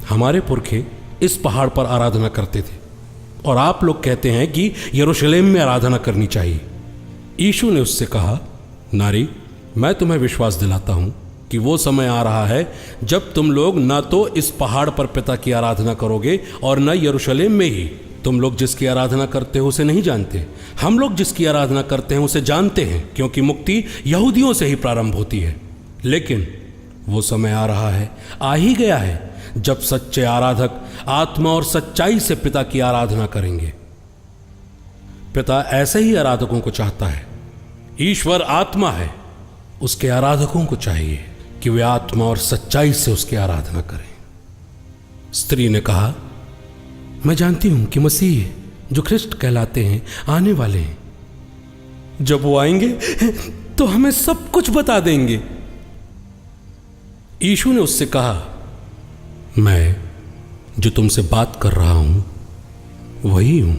हमारे पुरखे इस पहाड़ पर आराधना करते थे और आप लोग कहते हैं कि यरूशलेम में आराधना करनी चाहिए। यीशु ने उससे कहा, नारी, मैं तुम्हें विश्वास दिलाता हूं कि वो समय आ रहा है जब तुम लोग न तो इस पहाड़ पर पिता की आराधना करोगे और न यरूशलेम में ही। तुम लोग जिसकी आराधना करते हो उसे नहीं जानते, हम लोग जिसकी आराधना करते हैं उसे जानते हैं, क्योंकि मुक्ति यहूदियों से ही प्रारंभ होती है। लेकिन वो समय आ रहा है, आ ही गया है, जब सच्चे आराधक आत्मा और सच्चाई से पिता की आराधना करेंगे। पिता ऐसे ही आराधकों को चाहता है। ईश्वर आत्मा है, उसके आराधकों को चाहिए कि वे आत्मा और सच्चाई से उसकी आराधना करें। स्त्री ने कहा, मैं जानती हूं कि मसीह जो ख्रिस्ट कहलाते हैं आने वाले हैं। जब वो आएंगे तो हमें सब कुछ बता देंगे। यीशु ने उससे कहा, मैं जो तुमसे बात कर रहा हूं वही हूं।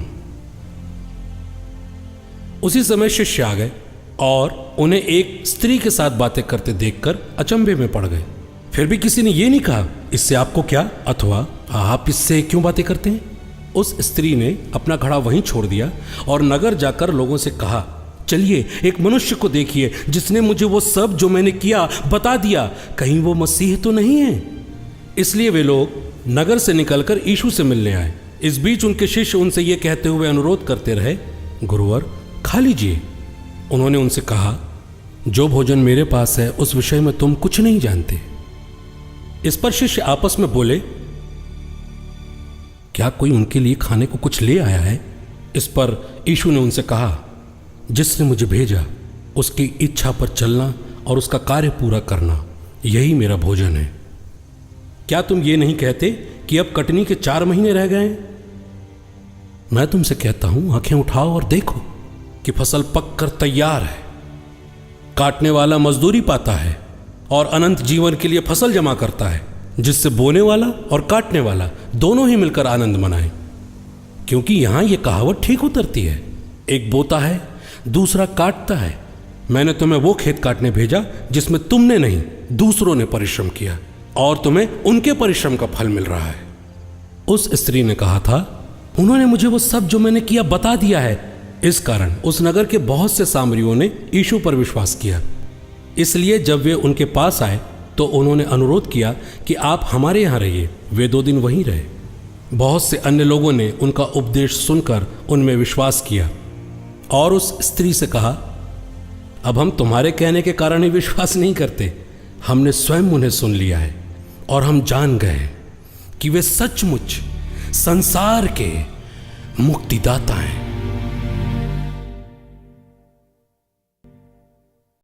उसी समय शिष्य आ गए और उन्हें एक स्त्री के साथ बातें करते देखकर अचंभे में पड़ गए। फिर भी किसी ने यह नहीं कहा, इससे आपको क्या, अथवा आप इससे क्यों बातें करते हैं। उस स्त्री ने अपना घड़ा वहीं छोड़ दिया और नगर जाकर लोगों से कहा, चलिए एक मनुष्य को देखिए जिसने मुझे वो सब जो मैंने किया बता दिया। कहीं वो मसीह तो नहीं है। इसलिए वे लोग नगर से निकलकर यीशु से मिलने आए। इस बीच उनके शिष्य उनसे ये कहते हुए अनुरोध करते रहे, गुरुवर खा लीजिए। उन्होंने उनसे कहा, जो भोजन मेरे पास है उस विषय में तुम कुछ नहीं जानते। इस पर शिष्य आपस में बोले, क्या कोई उनके लिए खाने को कुछ ले आया है। इस पर यीशु ने उनसे कहा, जिसने मुझे भेजा उसकी इच्छा पर चलना और उसका कार्य पूरा करना, यही मेरा भोजन है। क्या तुम ये नहीं कहते कि अब कटनी के 4 महीने रह गए हैं। मैं तुमसे कहता हूं, आंखें उठाओ और देखो कि फसल पककर तैयार है। काटने वाला मजदूरी पाता है और अनंत जीवन के लिए फसल जमा करता है, जिससे बोने वाला और काटने वाला दोनों ही मिलकर आनंद मनाएं। क्योंकि यहां यह कहावत ठीक उतरती है, एक बोता है दूसरा काटता है। मैंने तुम्हें वो खेत काटने भेजा जिसमें तुमने नहीं दूसरों ने परिश्रम किया, और तुम्हें उनके परिश्रम का फल मिल रहा है। उस स्त्री ने कहा था, उन्होंने मुझे वो सब जो मैंने किया बता दिया है। इस कारण उस नगर के बहुत से सामरियों ने यीशु पर विश्वास किया। इसलिए जब वे उनके पास आए तो उन्होंने अनुरोध किया कि आप हमारे यहां रहिए। वे 2 दिन वहीं रहे। बहुत से अन्य लोगों ने उनका उपदेश सुनकर उनमें विश्वास किया और उस स्त्री से कहा, अब हम तुम्हारे कहने के कारण ही विश्वास नहीं करते, हमने स्वयं उन्हें सुन लिया है और हम जान गए कि वे सचमुच संसार के मुक्तिदाता हैं।